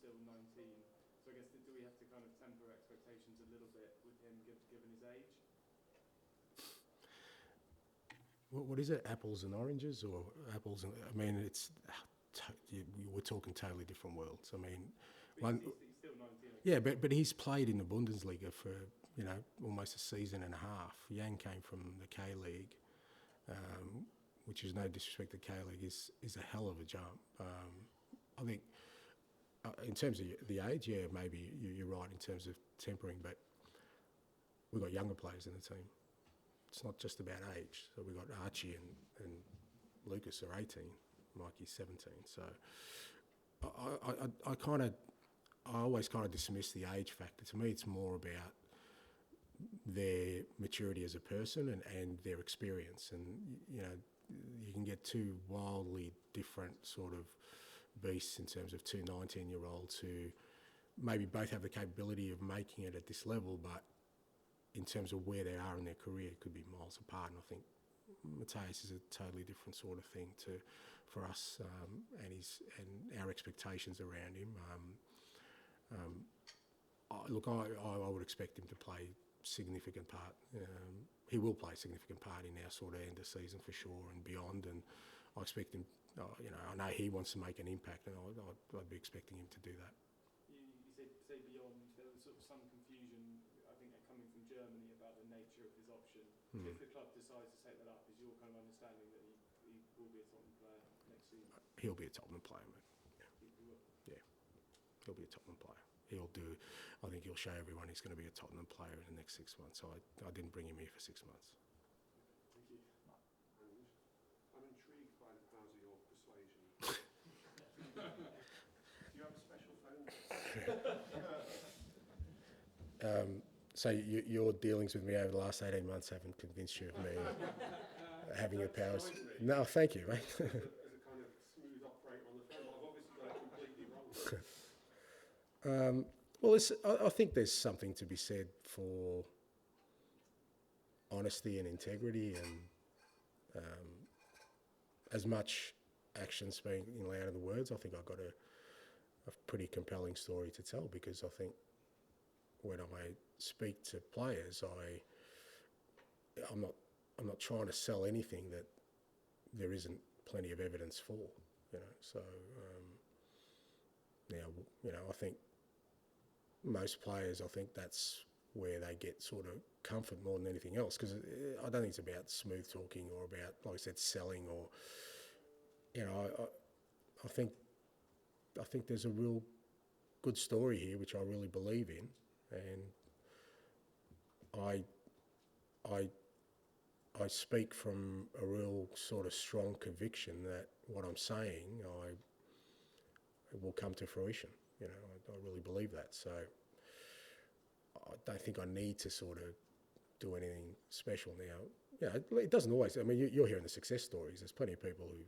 still 19. So I guess, do we have to kind of temper expectations a little bit with him, given his age? What is it? Apples and oranges, or apples and? I mean, we're talking totally different worlds. I mean, he's still 19. Yeah, but he's played in the Bundesliga for almost a season and a half. Yang came from the K League, which is no disrespect to K League, is a hell of a jump. I think in terms of the age, yeah, maybe you're right in terms of tempering, but we've got younger players in the team. It's not just about age. So we've got Archie and Lucas are 18, Mikey's 17. So I always kind of dismiss the age factor. To me, it's more about their maturity as a person and their experience. And, you can get two wildly different sort of beasts in terms of two 19-year-olds who maybe both have the capability of making it at this level, but in terms of where they are in their career, it could be miles apart. And I think Mateus is a totally different sort of thing for us and our expectations around him. I would expect him to play significant part. He will play a significant part in our sort of end of season for sure and beyond. And I expect him. I know he wants to make an impact, and I'd be expecting him to do that. You say beyond. There was sort of some confusion, I think, coming from Germany about the nature of his option. If the club decides to take that up, is your kind of understanding that he will be a Tottenham player next season? He'll be a Tottenham player, mate. He will. Yeah, he'll be a Tottenham player. I think he'll show everyone he's going to be a Tottenham player in the next 6 months. So I didn't bring him here for 6 months. Thank you. Ange, I'm intrigued by the powers of your persuasion. Do you have a special phone? So your dealings with me over the last 18 months haven't convinced you of me having your powers? No, thank you, mate. As a kind of smooth operator on the phone, I've obviously got it completely wrong. Well, I think there's something to be said for honesty and integrity, and as much action speaking louder than words. I think I've got a pretty compelling story to tell, because I think when I speak to players, I'm not trying to sell anything that there isn't plenty of evidence for. So now I think most players, I think that's where they get sort of comfort more than anything else, because I don't think it's about smooth talking or about, like I said, selling or, I think there's a real good story here, which I really believe in, and I speak from a real sort of strong conviction that what I'm saying, it will come to fruition. I really believe that. So I don't think I need to sort of do anything special now. It doesn't always. I mean, you're hearing the success stories. There's plenty of people who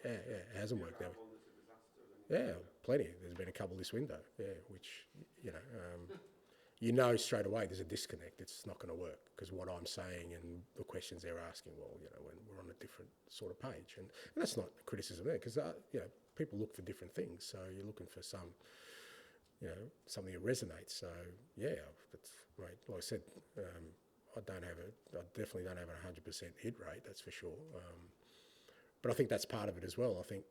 it hasn't worked out. Yeah, plenty. There's been a couple this window. Yeah, which straight away there's a disconnect. It's not going to work, because what I'm saying and the questions they're asking, when we're on a different sort of page, and that's not criticism there, because people look for different things. So you're looking for something that resonates. So yeah, that's right. Like I said, I definitely don't have a 100% hit rate. That's for sure. But I think that's part of it as well. I think,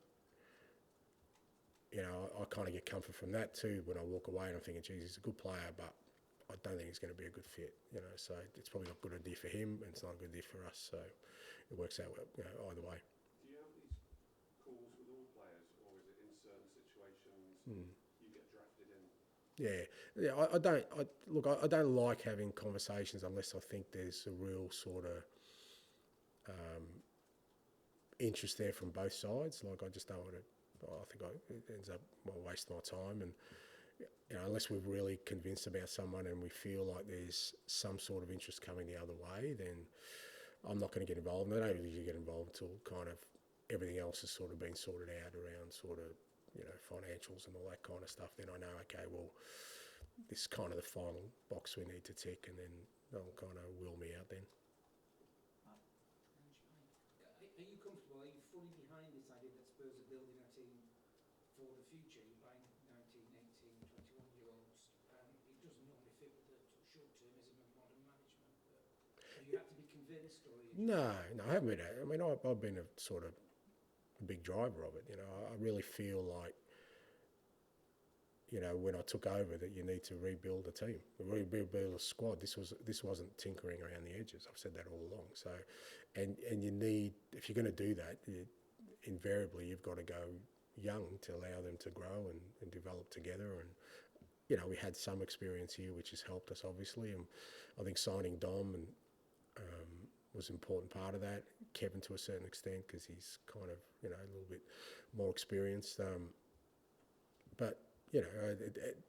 I kind of get comfort from that too when I walk away and I'm thinking, geez, he's a good player, but I don't think he's going to be a good fit. So it's probably not a good idea for him, and it's not a good idea for us. So it works out well, either way. Do you have these calls with all players, or is it in certain situations you get drafted in? Yeah. I don't like having conversations unless I think there's a real sort of interest there from both sides. Like, I just don't want to. I think it ends up wasting my time, and unless we're really convinced about someone and we feel like there's some sort of interest coming the other way, then I'm not going to get involved. And I don't usually get involved until kind of everything else has sort of been sorted out around sort of financials and all that kind of stuff. Then I know, okay, well, this is kind of the final box we need to tick, and then they'll kind of wheel me out then. Are you comfortable? Are you fully behind this idea that Spurs are building a team for for the future, you're buying 19, 18, 21-year-olds. It doesn't normally fit with the sort of short-termism of modern management. Have you had to be convinced, or? No, I haven't been. I mean, I've been a sort of a big driver of it. You know, I really feel like, you know, when I took over, that you need to rebuild a team, rebuild a squad. This wasn't tinkering around the edges. I've said that all along. So, and you need, if you're going to do that, invariably you've got to go young to allow them to grow and develop together. And you know, we had some experience here, which has helped us obviously. And I think signing Dom and was an important part of that. Kevin to a certain extent, because he's kind of, you know, a little bit more experienced. But you know,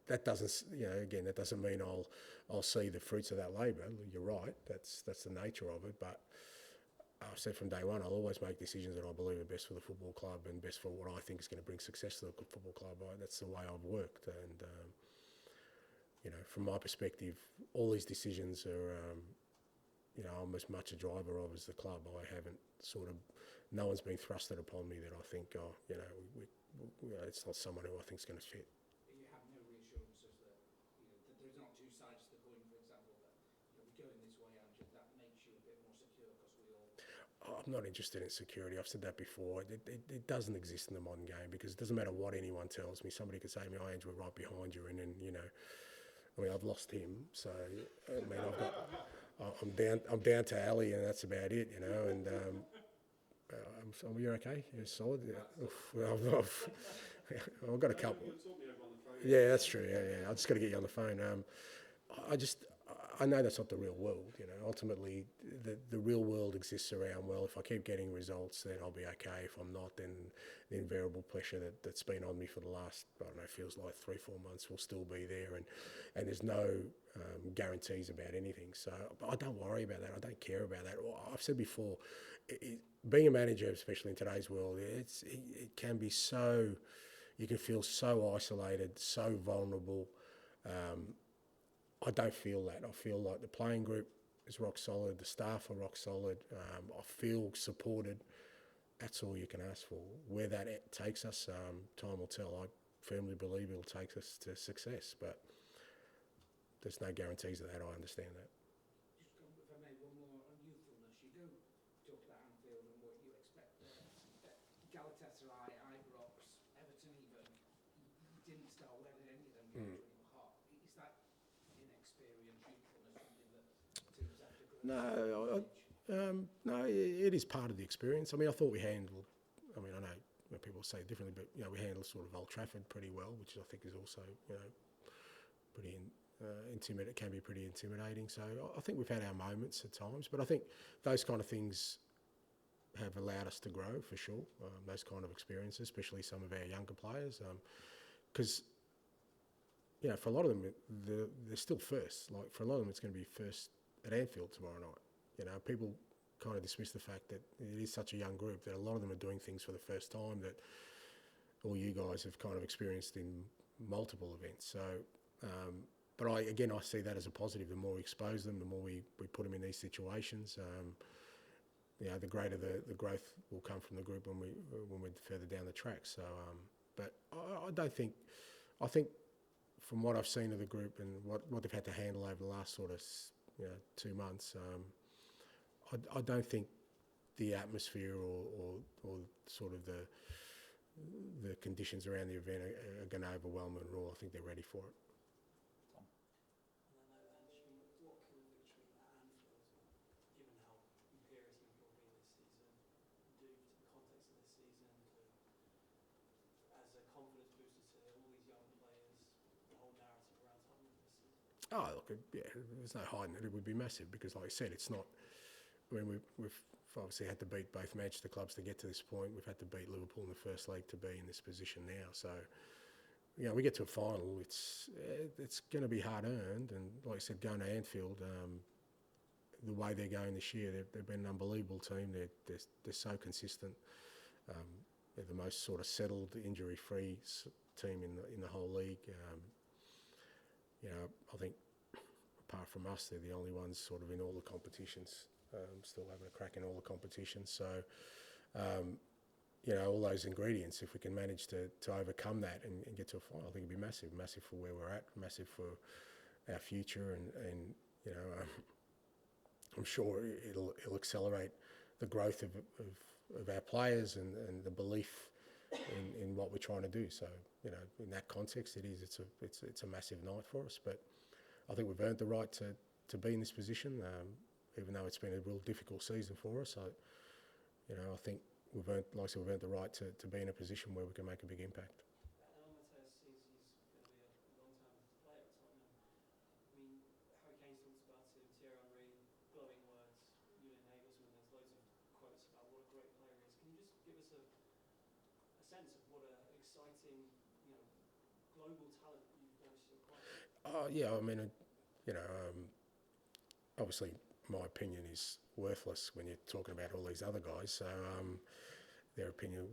that doesn't, you know, again, that doesn't mean I'll see the fruits of that labour. You're right. That's the nature of it. But I've said from day one, I'll always make decisions that I believe are best for the football club and best for what I think is going to bring success to the football club. That's the way I've worked. And you know, from my perspective, all these decisions are, you know, I'm as much a driver of as the club. I haven't sort of, no one's been thrusted upon me that I think, oh, you know, it's not someone who I think is going to fit. You have no reassurances that, you know, that there's not two sides to the coin, for example, that, you know, we're going this way, Ange, that makes you a bit more secure because we all... I'm not interested in security. I've said that before. It doesn't exist in the modern game, because it doesn't matter what anyone tells me. Somebody could say to me, oh, Ange, we're right behind you, and then, you know, I mean, I've lost him, so I mean, I'm down to Ali, and that's about it, you know. And so you're okay? You're solid. Yeah. I've got a couple. Yeah, that's true. Yeah. I just got to get you on the phone. I know that's not the real world, you know. Ultimately, the real world exists around, well, if I keep getting results, then I'll be okay. If I'm not, then the invariable pressure that's been on me for the last, I don't know, feels like 3-4 months will still be there. And there's no guarantees about anything. So I don't worry about that. I don't care about that. I've said before, being a manager, especially in today's world, it can be so, you can feel so isolated, so vulnerable. I don't feel that. I feel like the playing group is rock solid, the staff are rock solid, I feel supported. That's all you can ask for. Where that takes us, time will tell. I firmly believe it'll take us to success, but there's no guarantees of that. I understand that. Just, if I may, one more on youthfulness. You do talk about Anfield and what you expect there. Galatasaray, Ibrox, Everton even, you didn't start well in any of them games when you were hot. Is that inexperience, youthfulness, something that teams have to grow? No, it is part of the experience. I mean, I thought we handled, I mean, I know people say it differently, but, you know, we handled sort of Old Trafford pretty well, which I think is also, you know, pretty intimidating, can be pretty intimidating. So I think we've had our moments at times, but I think those kind of things have allowed us to grow for sure, those kind of experiences, especially some of our younger players, because, you know, for a lot of them, they're still first. Like, for a lot of them, it's going to be first at Anfield tomorrow night. You know, people kind of dismiss the fact that it is such a young group, that a lot of them are doing things for the first time that all you guys have kind of experienced in multiple events. So, but I see that as a positive. The more we expose them, the more we put them in these situations, you know, the greater the growth will come from the group when we're further down the track. So, but I don't think, I think from what I've seen of the group and what they've had to handle over the last sort of, you know, 2 months, I don't think the atmosphere or sort of the conditions around the event are going to overwhelm them at all. I think they're ready for it. What can a victory at Anfield, given how imperious Liverpool have been this season, do to the context of this season, as a confidence booster to all these young players, the whole narrative around Tottenham this season? Oh, look, yeah, there's no hiding it. It would be massive because, like I said, it's not. I mean, we've obviously had to beat both Manchester clubs to get to this point. We've had to beat Liverpool in the first leg to be in this position now. So, you know, we get to a final. It's going to be hard earned, and like I said, going to Anfield, the way they're going this year, they've been an unbelievable team. They're so consistent. They're the most sort of settled, injury-free team in the whole league. You know, I think apart from us, they're the only ones sort of in all the competitions, still having a crack in all the competitions. So, all those ingredients, if we can manage to overcome that and get to a final, I think it'd be massive for where we're at, massive for our future, and I'm sure it'll accelerate the growth of our players and the belief in what we're trying to do. So, in that context, it's a massive night for us. But I think we've earned the right to be in this position, even though it's been a real difficult season for us. So, I think we've earned the right to be in a position where we can make a big impact. Matthias seems he's going to be a long-term player at Tottenham. I mean, Harry Kane's talked about him, Thierry Henry, glowing words, Julian Nagelsmann, there's loads of quotes about what a great player he is. Can you just give us a sense of what an exciting, global talent you've managed to acquire? Yeah, I mean, obviously my opinion is worthless when you're talking about all these other guys. So their opinion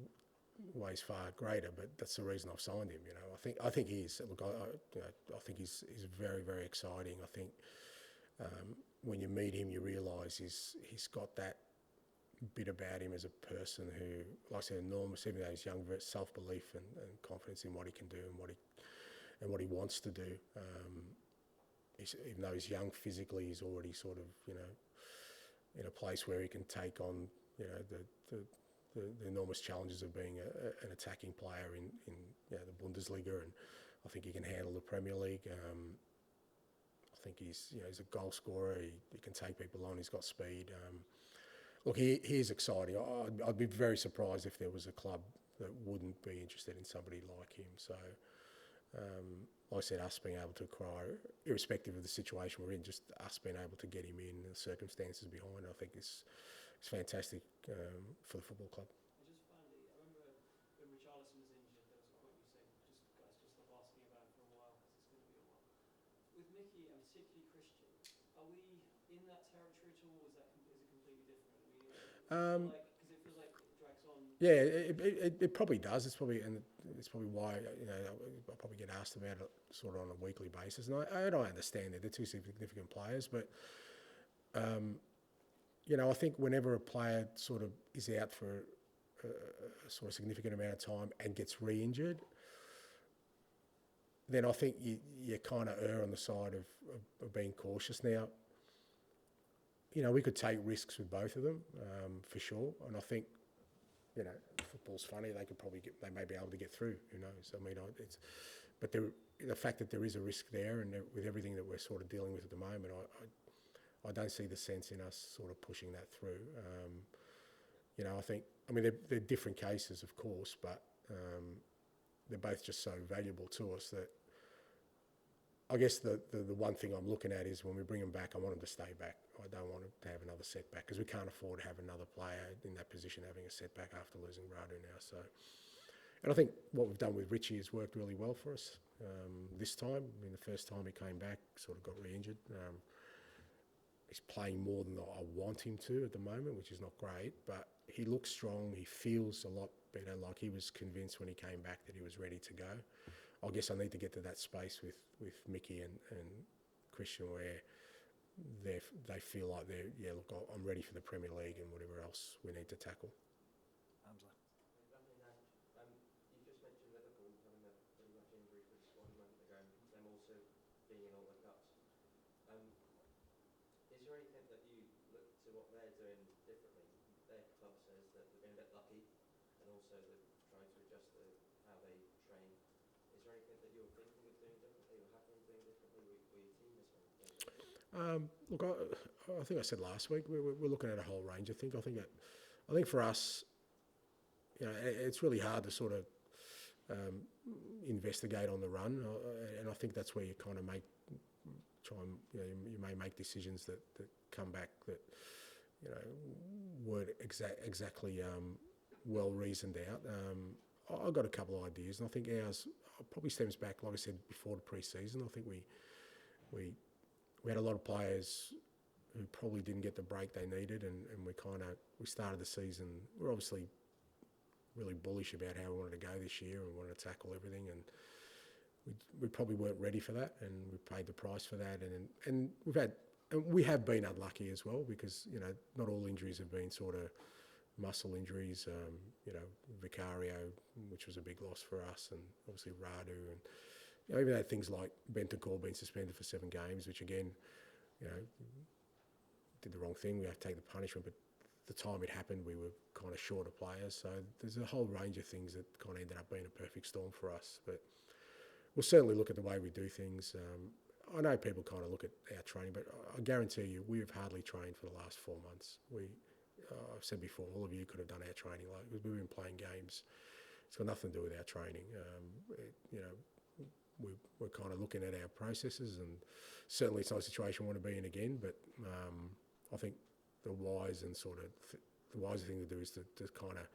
weighs far greater. But that's the reason I've signed him. I think he is. Look, I think he's very, very exciting. I think when you meet him, you realise he's got that bit about him as a person who, like I said, enormous, even though he's young, self-belief and confidence in what he can do and what he wants to do. Even though he's young physically, he's already sort of, in a place where he can take on, the enormous challenges of being an attacking player in the Bundesliga, and I think he can handle the Premier League. I think he's a goal scorer. He can take people on. He's got speed. Look, he is exciting. I'd be very surprised if there was a club that wouldn't be interested in somebody like him. So, like I said, us being able to acquire, irrespective of the situation we're in, just us being able to get him in, the circumstances behind, I think is fantastic for the football club. And just finally, I remember when Richarlison was injured, there was a quote you said, guys, just stop asking about him for a while, because it's going to be a while. With Mickey, and particularly Christian, are we in that territory at all, or is it completely different? I mean, because it feels like it drags on. Yeah, it probably does. It's probably why I'll probably get asked about it sort of on a weekly basis, and I don't understand it. They're two significant players, but I think whenever a player sort of is out for a sort of significant amount of time and gets re-injured, then I think you kind of err on the side of being cautious. Now, we could take risks with both of them for sure, and I think football's funny. They may be able to get through. Who knows? I mean, but the fact that there is a risk there, and with everything that we're sort of dealing with at the moment, I don't see the sense in us sort of pushing that through. I mean, they're different cases, of course, but they're both just so valuable to us that I guess the one thing I'm looking at is when we bring them back, I want them to stay back. I don't want them to have another setback, because we can't afford to have another player in that position having a setback after losing Radu now. So, and I think what we've done with Richie has worked really well for us this time. I mean, the first time he came back, sort of got re-injured. He's playing more than I want him to at the moment, which is not great, but he looks strong. He feels a lot better. Like, he was convinced when he came back that he was ready to go. I guess I need to get to that space with Mickey and Christian where they feel like I'm ready for the Premier League and whatever else we need to tackle. Angela. You just mentioned Liverpool having a pretty much injury-free squad a moment ago, and them also being in all the cups. Is there anything that you look to what they're doing differently? Their club says that they've been a bit lucky, and also they're trying to adjust how they train. Is there anything that you're thinking of doing differently, or have been doing differently with your team this one? Look, I think I said last week we're looking at a whole range of things. I think for us, it's really hard to sort of investigate on the run, and I think that's where you kind of you may make decisions that come back that weren't exactly well reasoned out. I've got a couple of ideas, and I think ours probably stems back, like I said before, to pre-season. I think we had a lot of players who probably didn't get the break they needed, and we started the season. We're obviously really bullish about how we wanted to go this year and wanted to tackle everything, and we probably weren't ready for that, and we paid the price for that. And we have been unlucky as well, because not all injuries have been sort of muscle injuries, Vicario, which was a big loss for us, and obviously Radu, and even had things like Bentancur being suspended for 7 games, which again, did the wrong thing. We have to take the punishment, but the time it happened, we were kind of short of players. So there's a whole range of things that kind of ended up being a perfect storm for us. But we'll certainly look at the way we do things. I know people kind of look at our training, but I guarantee you, we have hardly trained for the last 4 months. I've said before, all of you could have done our training. We've been playing games. It's got nothing to do with our training. We're kind of looking at our processes, and certainly it's not a situation we want to be in again. But I think the wiser thing to do is to kind of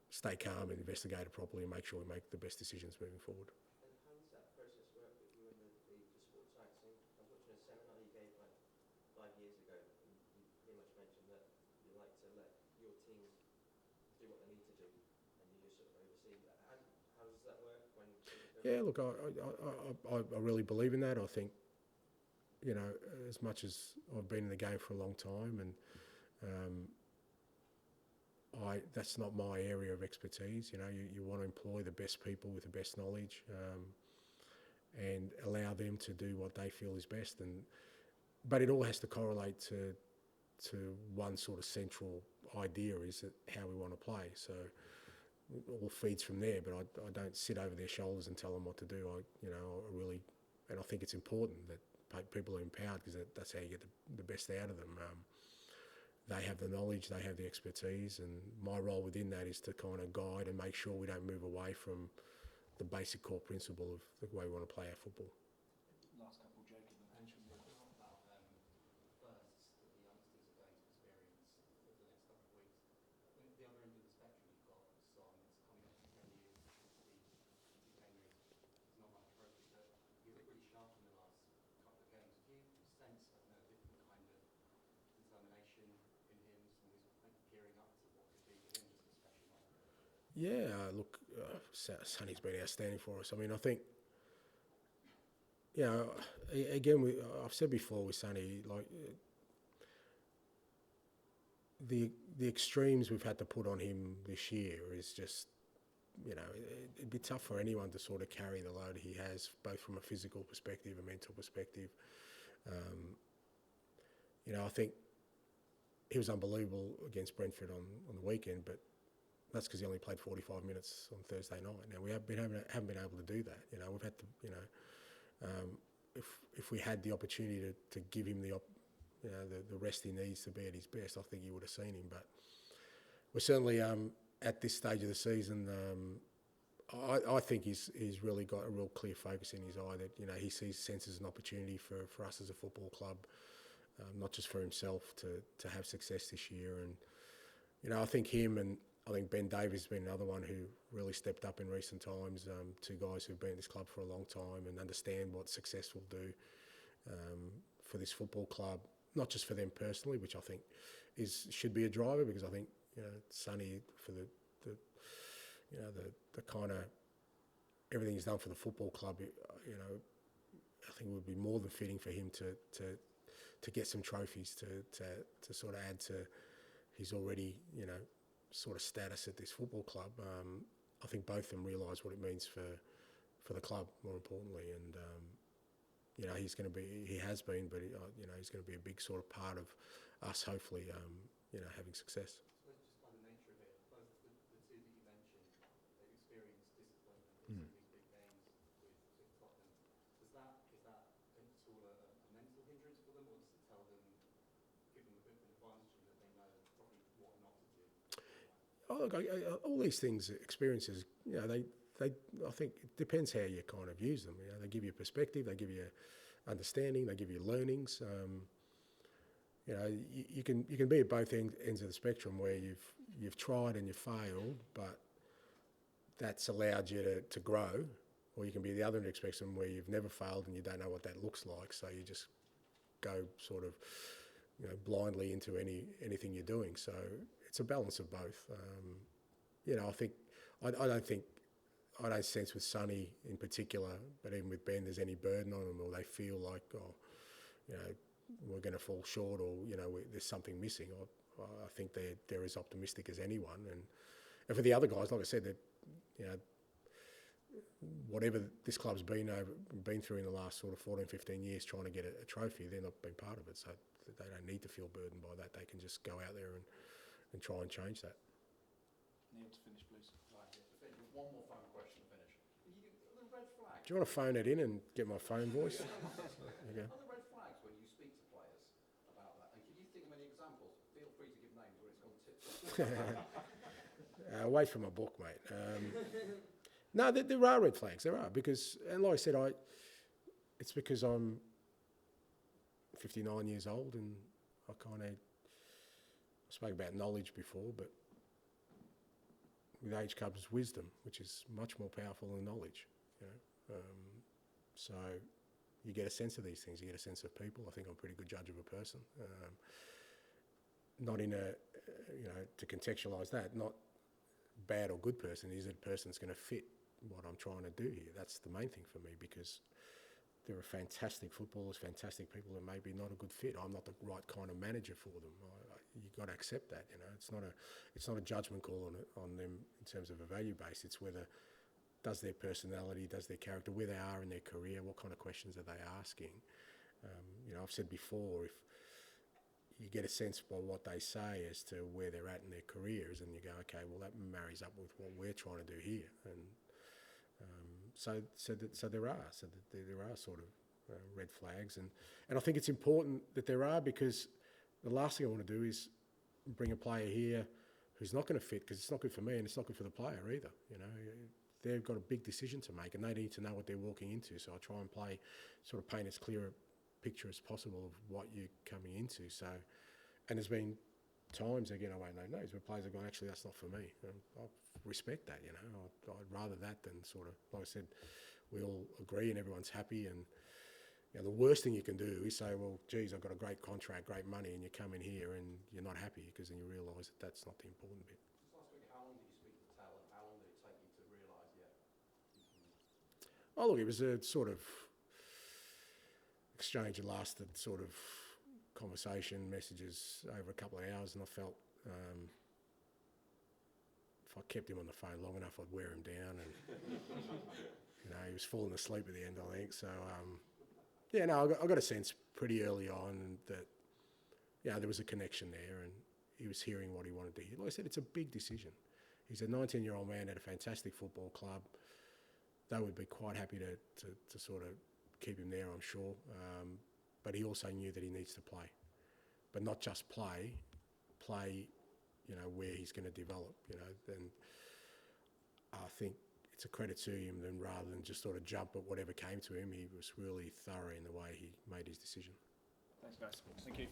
stay calm and investigate it properly and make sure we make the best decisions moving forward. And how does that process work with you and the sports science thing? I was watching a seminar you gave like 5 years ago, and you pretty much mentioned that you like to let your teams do what they need to do, and you just sort of oversee that. How does that work when? Yeah, look, I really believe in that. I think, as much as I've been in the game for a long time, and that's not my area of expertise. You want to employ the best people with the best knowledge, and allow them to do what they feel is best. But it all has to correlate to one sort of central idea, is that how we want to play. So it all feeds from there, but I don't sit over their shoulders and tell them what to do. I think it's important that people are empowered, because that's how you get the best out of them. They have the knowledge, they have the expertise, and my role within that is to kind of guide and make sure we don't move away from the basic core principle of the way we want to play our football. Last couple, joking, but mentioned a lot about firsts that the youngsters are going to experience over the next couple of weeks. At the other end of the spectrum, you've got Son, it's coming up to 10 years, the January is not much trophy, but he looked really sharp in the last couple of games. Do you sense, a different kind of determination in him, someone who's gearing up to what could be for him just a special night? Yeah, look, Sonny's been outstanding for us. I mean, I think, again, I've said before with Sonny, like, the extremes we've had to put on him this year is just, it'd be tough for anyone to sort of carry the load he has, both from a physical perspective, a mental perspective. I think he was unbelievable against Brentford on the weekend, but that's because he only played 45 minutes on Thursday night. Now, we haven't been able to do that. We've had to, if we had the opportunity to give him the rest he needs to be at his best, I think you would have seen him. But we're certainly at this stage of the season. I think he's really got a real clear focus in his eye that he senses an opportunity for us as a football club, not just for himself to have success this year. And I think him and I think Ben Davies has been another one who really stepped up in recent times. 2 guys who've been at this club for a long time and understand what success will do for this football club, not just for them personally, which I think should be a driver, because I think Sonny, for the kind of everything he's done for the football club, I think it would be more than fitting for him to get some trophies to sort of add to his already sort of status at this football club. I think both of them realise what it means for the club, more importantly, and he has been, but he's going to be a big sort of part of us, hopefully, having success. So that's just by the nature of it. Both the 2 that you mentioned, they've experienced disappointment in some of these big games with Tottenham. Is that at all a mental hindrance for them, or does it tell them, give them a bit of an advantage that they know probably what not to do? All these things, experiences, I think it depends how you kind of use them. They give you perspective, they give you understanding, they give you learnings. You can be at both ends of the spectrum, where you've tried and you've failed, but that's allowed you to grow, or you can be at the other end of the spectrum where you've never failed and you don't know what that looks like, so you just go sort of blindly into anything you're doing. So it's a balance of both. I don't sense with Sonny in particular, but even with Ben, there's any burden on them, or they feel like, we're going to fall short, or there's something missing. I think they're as optimistic as anyone. And for the other guys, like I said, whatever this club's been through in the last sort of 14, 15 years trying to get a trophy, they're not been part of it. So they don't need to feel burdened by that. They can just go out there and try and change that. Neil, to finish, please. Right, yeah, to finish, one more final question to finish. The red flags. Do you want to phone it in and get my phone voice? Okay. Are the red flags when you speak to players about that? And can you think of any examples? Feel free to give names where it's gone tits up. Away from my book, mate. No, there are red flags. There are because, and like I said, it's because I'm 59 years old, and I spoke about knowledge before, but with age comes wisdom, which is much more powerful than knowledge. So you get a sense of these things. You get a sense of people. I think I'm a pretty good judge of a person. Not in to contextualise that, not bad or good person. Is it a person that's going to fit what I'm trying to do here? That's the main thing for me, because there are fantastic footballers, fantastic people that maybe not a good fit. I'm not the right kind of manager for them. You've got to accept that. It's not a judgment call on them in terms of a value base. It's whether does their personality, does their character, where they are in their career, what kind of questions are they asking. I've said before, if you get a sense by what they say as to where they're at in their careers, and you go, okay, well that marries up with what we're trying to do here, and so there are sort of red flags, and I think it's important that there are, because the last thing I want to do is bring a player here who's not going to fit, because it's not good for me and it's not good for the player either. They've got a big decision to make, and they need to know what they're walking into. So I try and paint as clear a picture as possible of what you're coming into. So, and there's been times, again, I won't know names, where players have gone, actually, that's not for me. And I respect that, I'd rather that than sort of, like I said, we all agree and everyone's happy. And the worst thing you can do is say, well, geez, I've got a great contract, great money, and you come in here and you're not happy, because then you realise that that's not the important bit. Just last week, how long did you speak to TEL, and how long did it take you to realise, Oh, look, it was a sort of exchange that lasted sort of conversation, messages over a couple of hours, and I felt if I kept him on the phone long enough, I'd wear him down, and he was falling asleep at the end, I think. So I got a sense pretty early on that there was a connection there, and he was hearing what he wanted to hear. Like I said, it's a big decision. He's a 19-year-old man at a fantastic football club. They would be quite happy to sort of keep him there, I'm sure. But he also knew that he needs to play. But not just play, where he's going to develop, and I think it's a credit to him, then rather than just sort of jump at whatever came to him, he was really thorough in the way he made his decision. Thanks, guys. Thank you.